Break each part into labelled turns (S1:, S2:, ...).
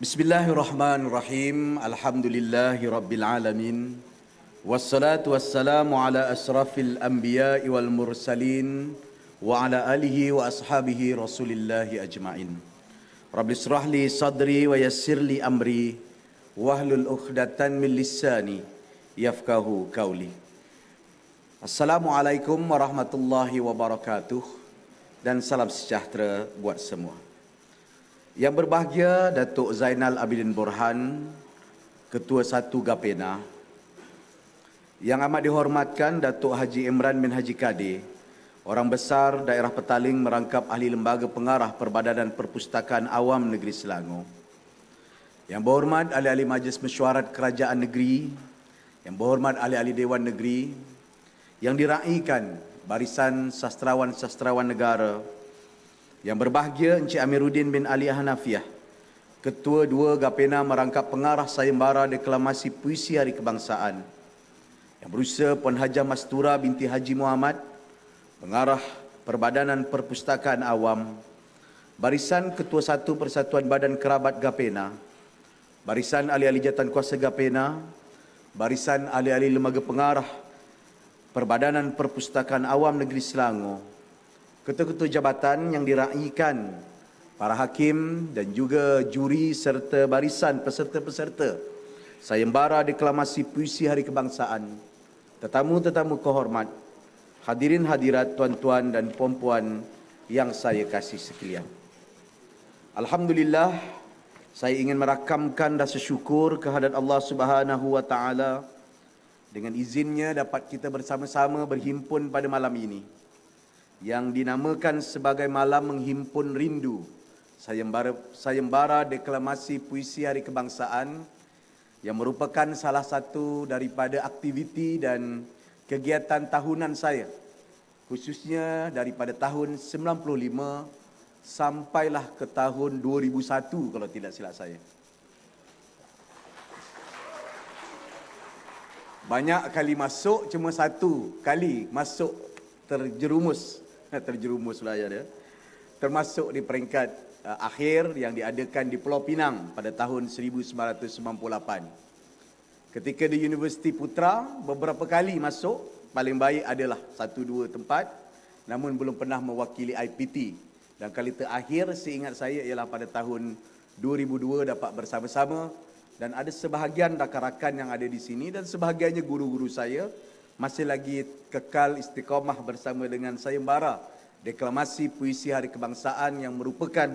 S1: Bismillahirrahmanirrahim. Alhamdulillahirabbil alamin. Wassalatu wassalamu ala asrafil anbiya'i wal mursalin wa ala alihi wa ashabihi Rasulillahi ajmain. Rabbi israh li sadri wa yassir li amri wahlul 'uqdatan min lisani yafqahu qauli. Assalamualaikum warahmatullahi wabarakatuh dan salam sejahtera buat semua. Yang berbahagia Datuk Zainal Abidin Borhan, Ketua 1 Gapena. Yang amat dihormatkan Datuk Haji Imran bin Haji Kadir, Orang Besar Daerah Petaling merangkap ahli Lembaga Pengarah Perbadanan Perpustakaan Awam Negeri Selangor. Yang berhormat ahli-ahli Majlis Mesyuarat Kerajaan Negeri, yang berhormat ahli-ahli Dewan Negeri, yang diraikan barisan sastrawan-sastrawan negara. Yang berbahagia Encik Amiruddin bin Ali Hanafiah, Ketua 2 Gapena merangkap pengarah sayembara deklamasi puisi Hari Kebangsaan. Yang berusaha Puan Hajah Mastura binti Haji Muhammad, pengarah Perbadanan Perpustakaan Awam. Barisan Ketua 1 Persatuan Badan Kerabat Gapena, barisan ahli-ahli jawatankuasa Gapena, barisan ahli-ahli lembaga pengarah Perbadanan Perpustakaan Awam Negeri Selangor, ketua-ketua jabatan yang diraikan, para hakim dan juga juri serta barisan peserta-peserta sayembara deklamasi puisi Hari Kebangsaan, tetamu-tetamu kehormat, hadirin hadirat tuan-tuan dan puan-puan yang saya kasih sekalian. Alhamdulillah, saya ingin merakamkan rasa syukur kehadrat Allah Subhanahu wa taala dengan izinnya dapat kita bersama-sama berhimpun pada malam ini yang dinamakan sebagai Malam Menghimpun Rindu, sayembara deklamasi puisi Hari Kebangsaan, yang merupakan salah satu daripada aktiviti dan kegiatan tahunan saya, khususnya daripada tahun 95 sampailah ke tahun 2001 kalau tidak silap saya. Banyak kali masuk, cuma satu kali masuk terjerumuslah ya dia. Termasuk di peringkat akhir yang diadakan di Pulau Pinang pada tahun 1998. Ketika di Universiti Putra, beberapa kali masuk, paling baik adalah 1-2 tempat, namun belum pernah mewakili IPT. Dan kali terakhir seingat saya ialah pada tahun 2002 dapat bersama-sama, dan ada sebahagian rakan-rakan yang ada di sini dan sebahagiannya guru-guru saya masih lagi kekal istiqamah bersama dengan sayembara deklamasi puisi Hari Kebangsaan yang merupakan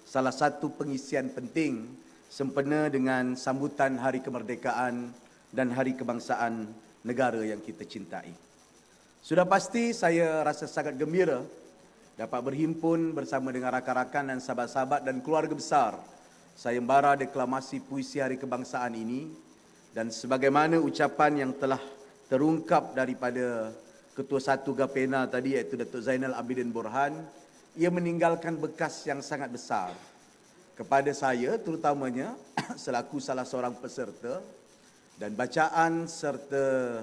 S1: salah satu pengisian penting sempena dengan sambutan Hari Kemerdekaan dan Hari Kebangsaan negara yang kita cintai. Sudah pasti saya rasa sangat gembira dapat berhimpun bersama dengan rakan-rakan dan sahabat-sahabat dan keluarga besar sayembara deklamasi puisi Hari Kebangsaan ini, dan sebagaimana ucapan yang telah terungkap daripada Ketua 1 Gapena tadi, iaitu Datuk Zainal Abidin Borhan, ia meninggalkan bekas yang sangat besar kepada saya, terutamanya selaku salah seorang peserta, dan bacaan serta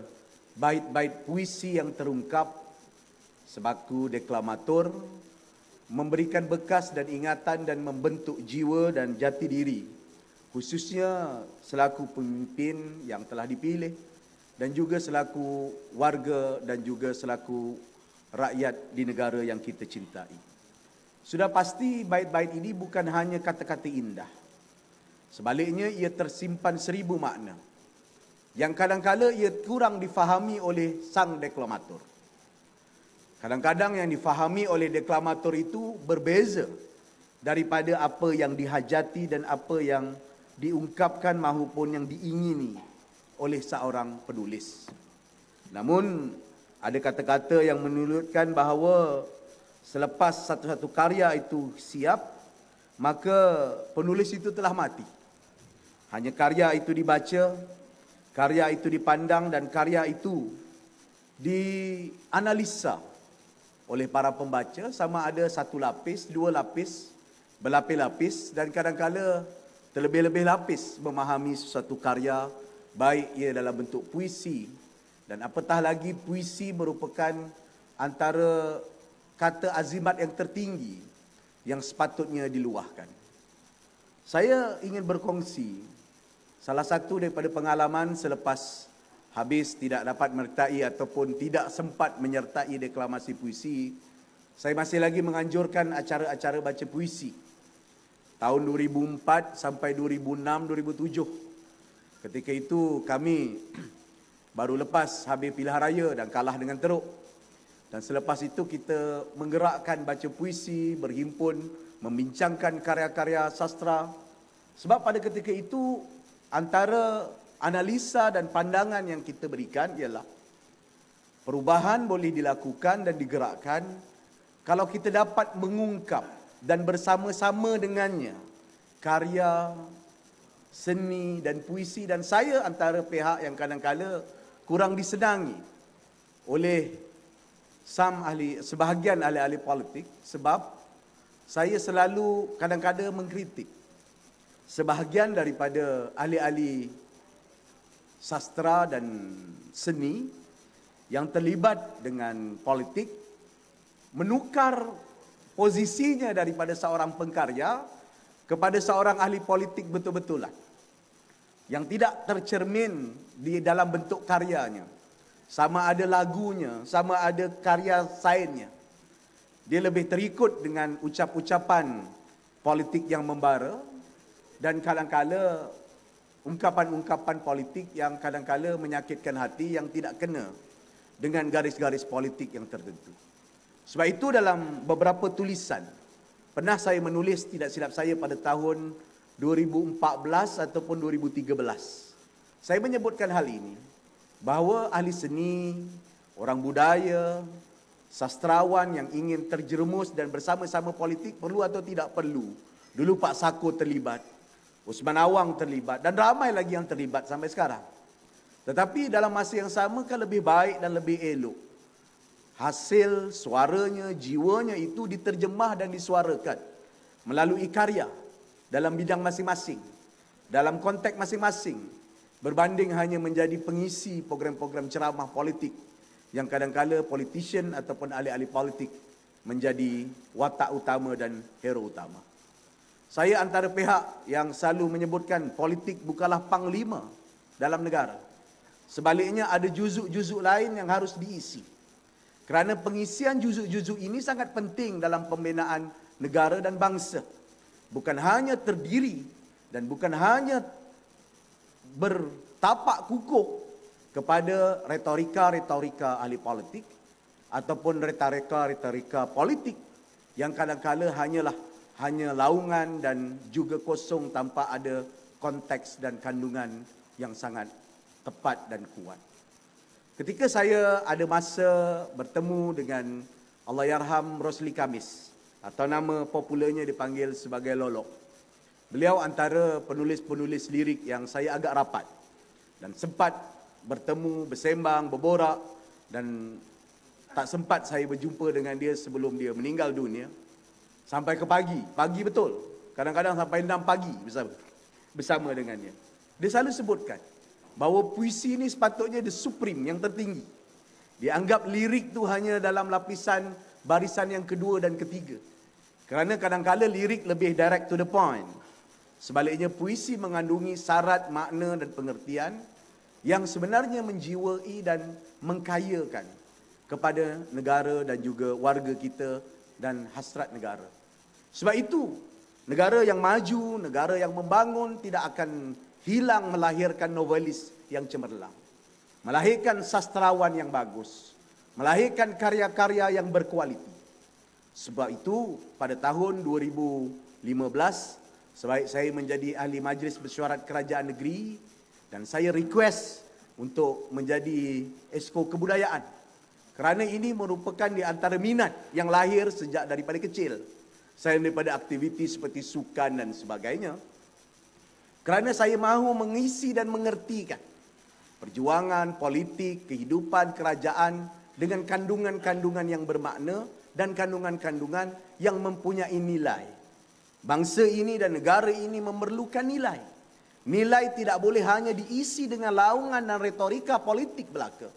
S1: bait-bait puisi yang terungkap sebaku deklamator memberikan bekas dan ingatan dan membentuk jiwa dan jati diri, khususnya selaku pemimpin yang telah dipilih, dan juga selaku warga dan juga selaku rakyat di negara yang kita cintai. Sudah pasti bait-bait ini bukan hanya kata-kata indah. Sebaliknya ia tersimpan 1000 makna yang kadang-kala ia kurang difahami oleh sang deklamator. Kadang-kadang yang difahami oleh deklamator itu berbeza daripada apa yang dihajati dan apa yang diungkapkan maupun yang diingini oleh seorang penulis. Namun ada kata-kata yang menunjukkan bahawa selepas satu-satu karya itu siap, maka penulis itu telah mati. Hanya karya itu dibaca, karya itu dipandang, dan karya itu dianalisa oleh para pembaca, sama ada 1 lapis, 2 lapis, berlapis-lapis, dan kadang-kala terlebih-lebih lapis memahami sesuatu karya, baik ia dalam bentuk puisi, dan apatah lagi puisi merupakan antara kata azimat yang tertinggi yang sepatutnya diluahkan. Saya ingin berkongsi salah satu daripada pengalaman selepas habis tidak dapat menyertai ataupun tidak sempat menyertai deklamasi puisi. Saya masih lagi menganjurkan acara-acara baca puisi. Tahun 2004 sampai 2006-2007. Ketika itu kami baru lepas habis pilihan raya dan kalah dengan teruk. Dan selepas itu kita menggerakkan baca puisi, berhimpun, membincangkan karya-karya sastra. Sebab pada ketika itu antara analisa dan pandangan yang kita berikan ialah perubahan boleh dilakukan dan digerakkan kalau kita dapat mengungkap dan bersama-sama dengannya karya, seni dan puisi. Dan saya antara pihak yang kadang-kala kurang disenangi oleh sebahagian ahli-ahli politik, sebab saya selalu kadang-kadang mengkritik sebahagian daripada ahli-ahli sastra dan seni yang terlibat dengan politik menukar posisinya daripada seorang pengkarya kepada seorang ahli politik betul-betulan yang tidak tercermin di dalam bentuk karyanya. Sama ada lagunya, sama ada karya sainnya. Dia lebih terikut dengan ucap-ucapan politik yang membara dan kadang-kala ungkapan-ungkapan politik yang kadang-kala menyakitkan hati yang tidak kena dengan garis-garis politik yang tertentu. Sebab itu dalam beberapa tulisan, pernah saya menulis tidak silap saya pada tahun 2014 ataupun 2013. Saya menyebutkan hal ini, bahawa ahli seni, orang budaya, sastrawan yang ingin terjerumus dan bersama-sama politik perlu atau tidak perlu. Dulu Pak Sako terlibat, Usman Awang terlibat dan ramai lagi yang terlibat sampai sekarang. Tetapi dalam masa yang sama kan lebih baik dan lebih elok hasil suaranya, jiwanya itu diterjemah dan disuarakan melalui karya dalam bidang masing-masing, dalam konteks masing-masing, berbanding hanya menjadi pengisi program-program ceramah politik yang kadang-kala politician ataupun ahli-ahli politik menjadi watak utama dan hero utama. Saya antara pihak yang selalu menyebutkan politik bukanlah panglima dalam negara. Sebaliknya ada juzuk-juzuk lain yang harus diisi. Kerana pengisian juzuk-juzuk ini sangat penting dalam pembinaan negara dan bangsa. Bukan hanya terdiri dan bukan hanya bertapak kukuh kepada retorika-retorika ahli politik ataupun retorika-retorika politik yang kadang-kala hanya laungan dan juga kosong tanpa ada konteks dan kandungan yang sangat tepat dan kuat. Ketika saya ada masa bertemu dengan Allahyarham Rosli Khamis, atau nama popularnya dipanggil sebagai Lolok. Beliau antara penulis-penulis lirik yang saya agak rapat dan sempat bertemu, bersembang, berborak, dan tak sempat saya berjumpa dengan dia sebelum dia meninggal dunia. Sampai ke pagi betul. Kadang-kadang sampai 6 pagi bersama dengannya. Dia selalu sebutkan bahawa puisi ini sepatutnya the supreme, yang tertinggi. Dia anggap lirik tu hanya dalam lapisan barisan yang kedua dan ketiga. Kerana kadang-kadang lirik lebih direct to the point. Sebaliknya puisi mengandungi syarat makna dan pengertian yang sebenarnya menjiwai dan mengkayakan kepada negara dan juga warga kita dan hasrat negara. Sebab itu, negara yang maju, negara yang membangun tidak akan hilang melahirkan novelis yang cemerlang, melahirkan sastrawan yang bagus, melahirkan karya-karya yang berkualiti. Sebab itu, pada tahun 2015, sebaik saya menjadi ahli majlis mesyuarat kerajaan negeri dan saya request untuk menjadi Esko Kebudayaan. Kerana ini merupakan di antara minat yang lahir sejak daripada kecil. Saya daripada aktiviti seperti sukan dan sebagainya. Kerana saya mahu mengisi dan mengertikan perjuangan, politik, kehidupan kerajaan dengan kandungan-kandungan yang bermakna dan kandungan-kandungan yang mempunyai nilai. Bangsa ini dan negara ini memerlukan nilai. Nilai tidak boleh hanya diisi dengan laungan dan retorika politik belaka.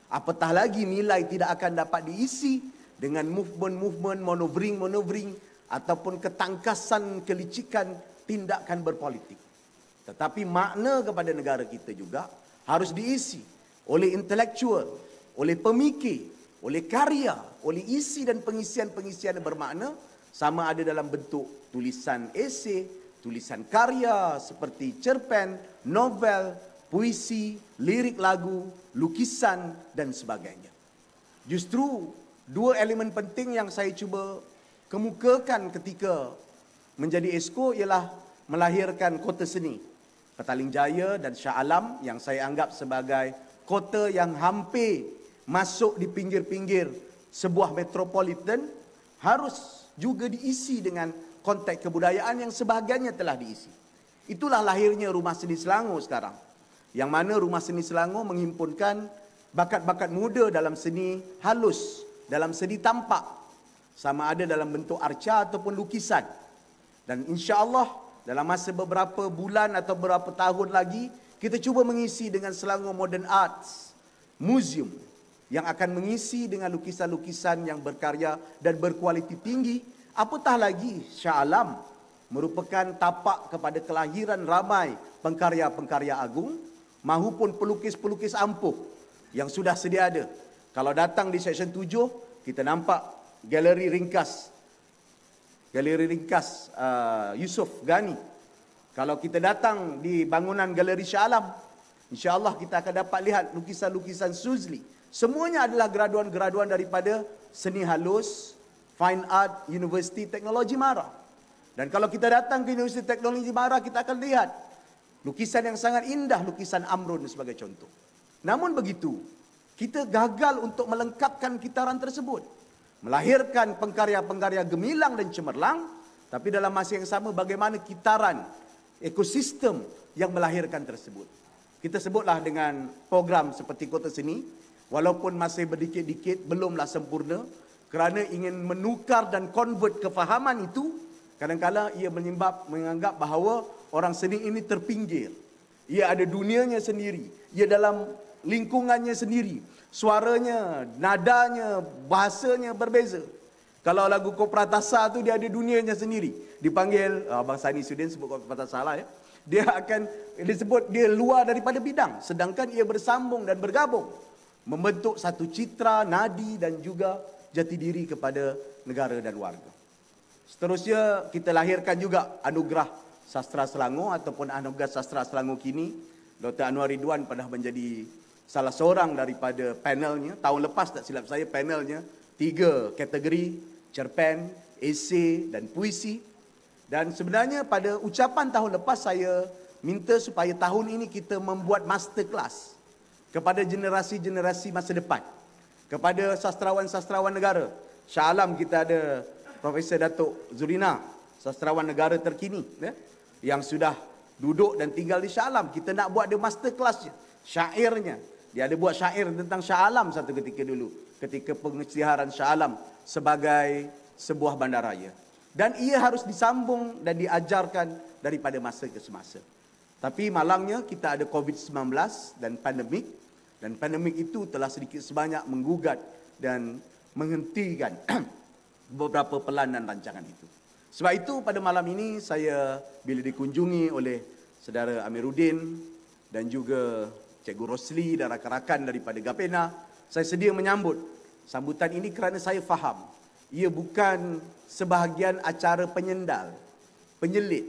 S1: Apatah lagi nilai tidak akan dapat diisi dengan movement-movement, maneuvering ataupun ketangkasan kelicikan tindakan berpolitik. Tetapi makna kepada negara kita juga harus diisi oleh intelektual, oleh pemikir, oleh karya, oleh isi dan pengisian-pengisian yang bermakna, sama ada dalam bentuk tulisan esei, tulisan karya seperti cerpen, novel, puisi, lirik lagu, lukisan dan sebagainya. Justru dua elemen penting yang saya cuba kemukakan ketika menjadi Exco ialah melahirkan kota seni Petaling Jaya dan Shah Alam yang saya anggap sebagai kota yang hampir masuk di pinggir-pinggir sebuah metropolitan, harus juga diisi dengan konteks kebudayaan yang sebahagiannya telah diisi. Itulah lahirnya Rumah Seni Selangor sekarang, yang mana Rumah Seni Selangor menghimpunkan bakat-bakat muda dalam seni halus, dalam seni tampak, sama ada dalam bentuk arca ataupun lukisan. Dan insya-Allah dalam masa beberapa bulan atau beberapa tahun lagi, kita cuba mengisi dengan Selangor Modern Arts Museum yang akan mengisi dengan lukisan-lukisan yang berkarya dan berkualiti tinggi. Apatah lagi Shah Alam merupakan tapak kepada kelahiran ramai pengkarya-pengkarya agung mahupun pelukis-pelukis ampuh yang sudah sedia ada. Kalau datang di Seksyen 7, kita nampak galeri ringkas Yusof Ghani. Kalau kita datang di bangunan Galeri Shah Alam, insya-Allah kita akan dapat lihat lukisan-lukisan Suzli. Semuanya adalah graduan-graduan daripada seni halus Fine Art University Teknologi Mara. Dan kalau kita datang ke Universiti Teknologi Mara, kita akan lihat lukisan yang sangat indah, lukisan Amrun sebagai contoh. Namun begitu, kita gagal untuk melengkapkan kitaran tersebut, melahirkan pengkarya-pengkarya gemilang dan cemerlang, tapi dalam masa yang sama bagaimana kitaran ekosistem yang melahirkan tersebut. Kita sebutlah dengan program seperti Kota Seni, walaupun masih berdikit-dikit, belumlah sempurna, kerana ingin menukar dan convert kefahaman itu, kadang-kadang ia menganggap bahawa orang seni ini terpinggir. Ia ada dunianya sendiri, ia dalam lingkungannya sendiri, suaranya, nadanya, bahasanya berbeza. Kalau lagu Kopratasa tu dia ada dunianya sendiri. Dipanggil, Abang Sani Sudin sebut Kopratasa lah ya. Dia akan disebut dia luar daripada bidang. Sedangkan ia bersambung dan bergabung, membentuk satu citra, nadi dan juga jati diri kepada negara dan warga. Seterusnya kita lahirkan juga Anugerah Sastra Selangor ataupun Anugerah Sastra Selangor kini. Dr. Anwar Ridwan pernah menjadi salah seorang daripada panelnya. Tahun lepas tak silap saya panelnya 3 kategori, cerpen, esei dan puisi. Dan sebenarnya pada ucapan tahun lepas saya minta supaya tahun ini kita membuat masterclass kepada generasi-generasi masa depan, kepada sastrawan-sastrawan negara. Shah Alam kita ada Profesor Datuk Zurina, sastrawan negara terkini ya, yang sudah duduk dan tinggal di Shah Alam. Kita nak buat dia masterclass je, syairnya. Dia ada buat syair tentang Shah Alam satu ketika dulu, ketika pengisytiharan Shah Alam sebagai sebuah bandaraya. Dan ia harus disambung dan diajarkan daripada masa ke semasa. Tapi malangnya kita ada COVID-19 dan pandemik. Dan pandemik itu telah sedikit sebanyak menggugat dan menghentikan beberapa pelanan rancangan itu. Sebab itu pada malam ini saya bila dikunjungi oleh saudara Amiruddin dan juga Cikgu Rosli dan rakan-rakan daripada Gapena, saya sedia menyambut sambutan ini kerana saya faham ia bukan sebahagian acara penyendal, penyelit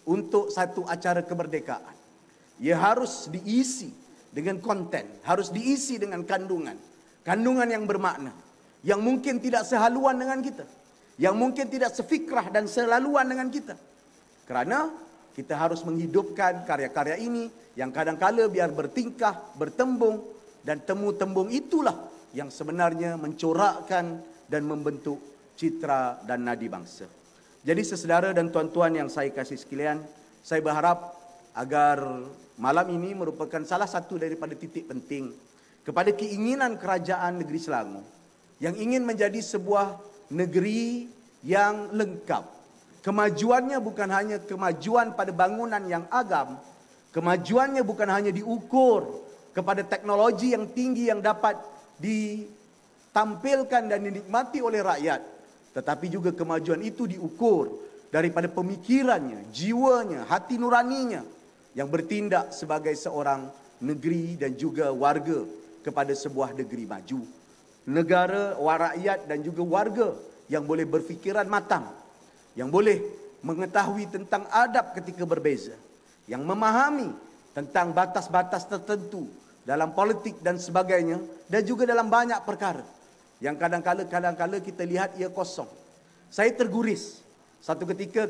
S1: untuk satu acara kemerdekaan. Ia harus diisi dengan konten, harus diisi dengan kandungan. Kandungan yang bermakna, yang mungkin tidak sehaluan dengan kita, yang mungkin tidak sefikrah dan selaluan dengan kita. Kerana kita harus menghidupkan karya-karya ini yang kadang-kala biar bertingkah, bertembung, dan temu-tembung itulah yang sebenarnya mencorakkan dan membentuk citra dan nadi bangsa. Jadi sesedara dan tuan-tuan yang saya kasih sekalian, saya berharap agar malam ini merupakan salah satu daripada titik penting kepada keinginan kerajaan negeri Selangor yang ingin menjadi sebuah negeri yang lengkap. Kemajuannya bukan hanya kemajuan pada bangunan yang agam, kemajuannya bukan hanya diukur kepada teknologi yang tinggi yang dapat ditampilkan dan dinikmati oleh rakyat, tetapi juga kemajuan itu diukur daripada pemikirannya, jiwanya, hati nuraninya yang bertindak sebagai seorang negeri dan juga warga kepada sebuah negeri maju. Negara, rakyat dan juga warga yang boleh berfikiran matang, yang boleh mengetahui tentang adab ketika berbeza, yang memahami tentang batas-batas tertentu dalam politik dan sebagainya, dan juga dalam banyak perkara yang kadang-kala kita lihat ia kosong. Saya terguris satu ketika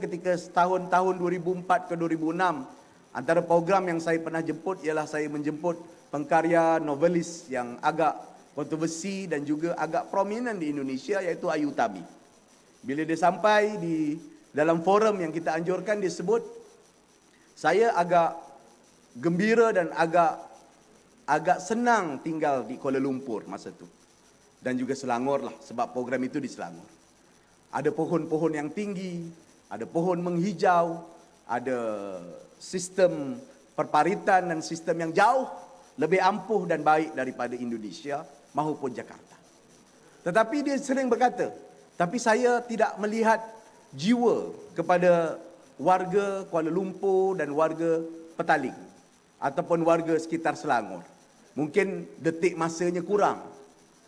S1: tahun 2004 ke 2006, antara program yang saya pernah jemput ialah saya menjemput pengkarya novelis yang agak kontroversi dan juga agak prominent di Indonesia, iaitu Ayu Utami. Bila dia sampai di dalam forum yang kita anjurkan, dia sebut, saya agak gembira dan agak senang tinggal di Kuala Lumpur masa itu. Dan juga Selangor lah, sebab program itu di Selangor. Ada pohon-pohon yang tinggi, ada pohon menghijau, ada sistem perparitan dan sistem yang jauh lebih ampuh dan baik daripada Indonesia maupun Jakarta. Tetapi dia sering berkata, tapi saya tidak melihat jiwa kepada warga Kuala Lumpur dan warga Petaling ataupun warga sekitar Selangor. Mungkin detik masanya kurang.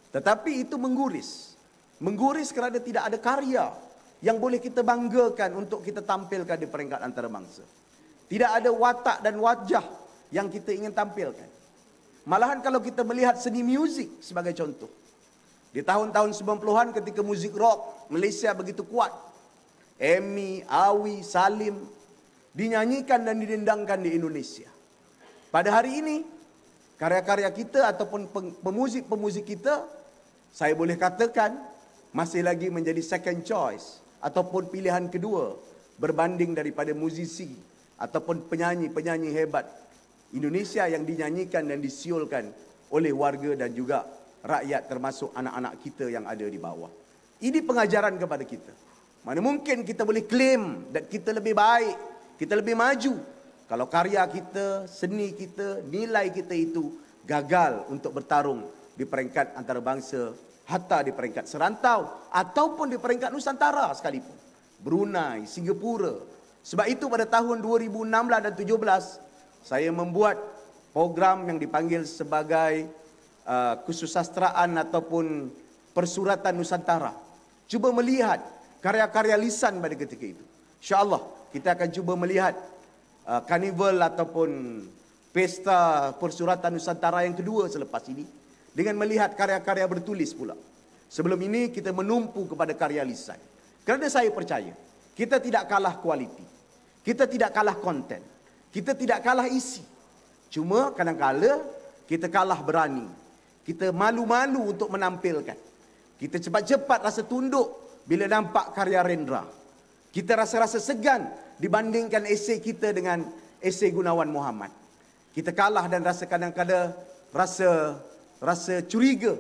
S1: Tetapi itu mengguris. Mengguris kerana tidak ada karya yang boleh kita banggakan untuk kita tampilkan di peringkat antarabangsa. Tidak ada watak dan wajah yang kita ingin tampilkan. Malahan kalau kita melihat seni muzik sebagai contoh. Di tahun-tahun 90-an ketika muzik rock Malaysia begitu kuat, Amy, Awi, Salim dinyanyikan dan didendangkan di Indonesia. Pada hari ini, karya-karya kita ataupun pemuzik-pemuzik kita, saya boleh katakan masih lagi menjadi second choice ataupun pilihan kedua berbanding daripada musisi ataupun penyanyi-penyanyi hebat Indonesia yang dinyanyikan dan disiulkan oleh warga dan juga rakyat, termasuk anak-anak kita yang ada di bawah. Ini pengajaran kepada kita. Mana mungkin kita boleh claim dan kita lebih baik, kita lebih maju, kalau karya kita, seni kita, nilai kita itu gagal untuk bertarung di peringkat antarabangsa, hatta di peringkat serantau ataupun di peringkat Nusantara sekalipun. Brunei, Singapura. Sebab itu pada tahun 2016 dan 2017 saya membuat program yang dipanggil sebagai kesusastraan ataupun persuratan Nusantara. Cuba melihat karya-karya lisan pada ketika itu. InsyaAllah kita akan cuba melihat karnival ataupun pesta persuratan Nusantara yang kedua selepas ini, dengan melihat karya-karya bertulis pula. Sebelum ini kita menumpu kepada karya lisan. Kerana saya percaya kita tidak kalah kualiti, kita tidak kalah konten, kita tidak kalah isi. Cuma kadang-kala kita kalah berani, kita malu-malu untuk menampilkan. Kita cepat-cepat rasa tunduk bila nampak karya Rendra. Kita rasa-rasa segan dibandingkan esei kita dengan esei Gunawan Muhammad. Kita kalah dan rasa kadang-kadang rasa curiga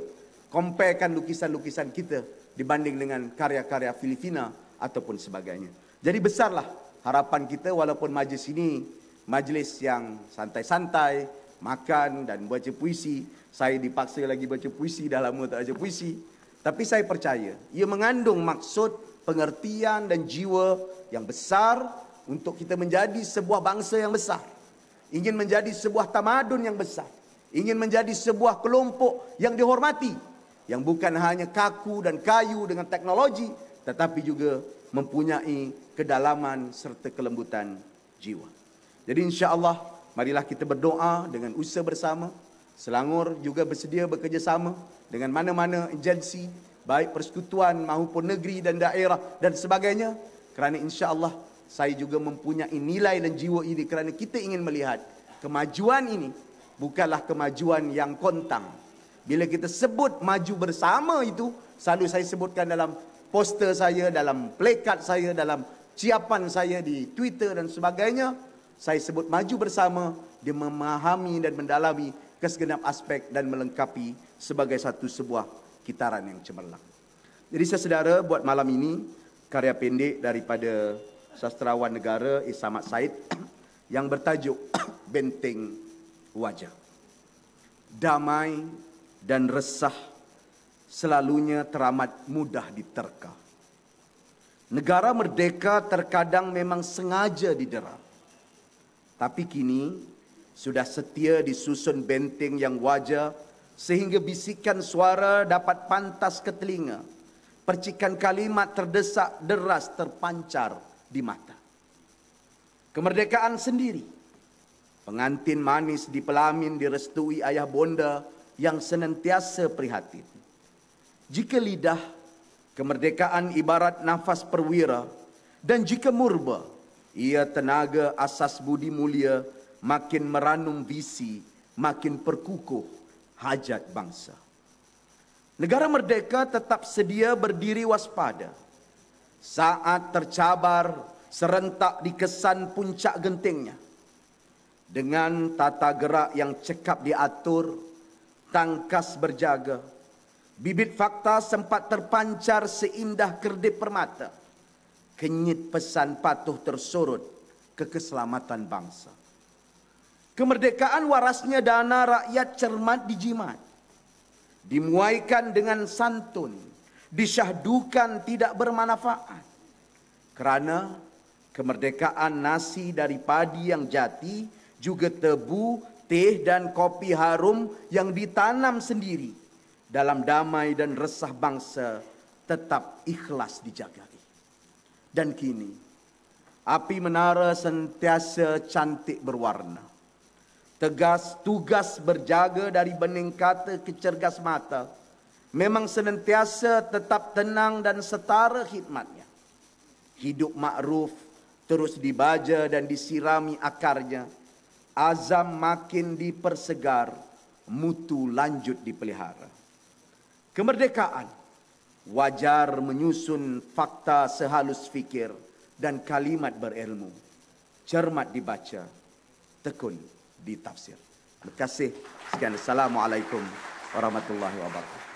S1: comparekan lukisan-lukisan kita dibanding dengan karya-karya Filipina ataupun sebagainya. Jadi besarlah harapan kita, walaupun majlis ini majlis yang santai-santai, makan dan baca puisi. Saya dipaksa lagi baca puisi, dah lama tak baca puisi. Tapi saya percaya ia mengandung maksud, pengertian dan jiwa yang besar untuk kita menjadi sebuah bangsa yang besar. Ingin menjadi sebuah tamadun yang besar. Ingin menjadi sebuah kelompok yang dihormati, yang bukan hanya kaku dan kayu dengan teknologi, tetapi juga mempunyai kedalaman serta kelembutan jiwa. Jadi insya-Allah marilah kita berdoa dengan usaha bersama. Selangor juga bersedia bekerjasama dengan mana-mana agensi, baik persekutuan maupun negeri dan daerah dan sebagainya. Kerana insya-Allah saya juga mempunyai nilai dan jiwa ini, kerana kita ingin melihat kemajuan ini bukanlah kemajuan yang kontang. Bila kita sebut maju bersama itu, selalu saya sebutkan dalam poster saya, dalam plakat saya, dalam ciapan saya di Twitter dan sebagainya, saya sebut maju bersama, dia memahami dan mendalami kesegenap aspek dan melengkapi sebagai sebuah kitaran yang cemerlang. Jadi saudara, buat malam ini karya pendek daripada sastrawan negara Samad Said yang bertajuk Benteng Wajah. Damai dan resah selalunya teramat mudah diterka. Negara merdeka terkadang memang sengaja didera. Tapi kini sudah setia disusun benteng yang wajar sehingga bisikan suara dapat pantas ke telinga. Percikan kalimat terdesak deras terpancar di mata. Kemerdekaan sendiri, pengantin manis di pelamin direstui ayah bonda yang senantiasa prihatin. Jika lidah, kemerdekaan ibarat nafas perwira, dan jika murba, ia tenaga asas budi mulia, makin meranum visi, makin perkukuh hajat bangsa. Negara merdeka tetap sedia berdiri waspada. Saat tercabar, serentak dikesan puncak gentingnya. Dengan tata gerak yang cekap diatur, tangkas berjaga, bibit fakta sempat terpancar seindah kerdip permata. Kenyit pesan patuh tersorot ke keselamatan bangsa. Kemerdekaan warasnya dana rakyat cermat dijimat. Dimuaikan dengan santun, disyahdukan tidak bermanfaat. Kerana kemerdekaan nasi dari padi yang jati, juga tebu, teh dan kopi harum yang ditanam sendiri dalam damai dan resah bangsa tetap ikhlas dijagai. Dan kini, api menara sentiasa cantik berwarna. Tegas tugas berjaga dari bening kata ke cergas mata, memang senantiasa tetap tenang dan setara khidmatnya. Hidup makruf terus dibaja dan disirami akarnya, azam makin dipersegar, mutu lanjut dipelihara. Kemerdekaan wajar menyusun fakta sehalus fikir dan kalimat berilmu, cermat dibaca, tekun ditafsir. Terima kasih. Sekian. Assalamualaikum warahmatullahi wabarakatuh.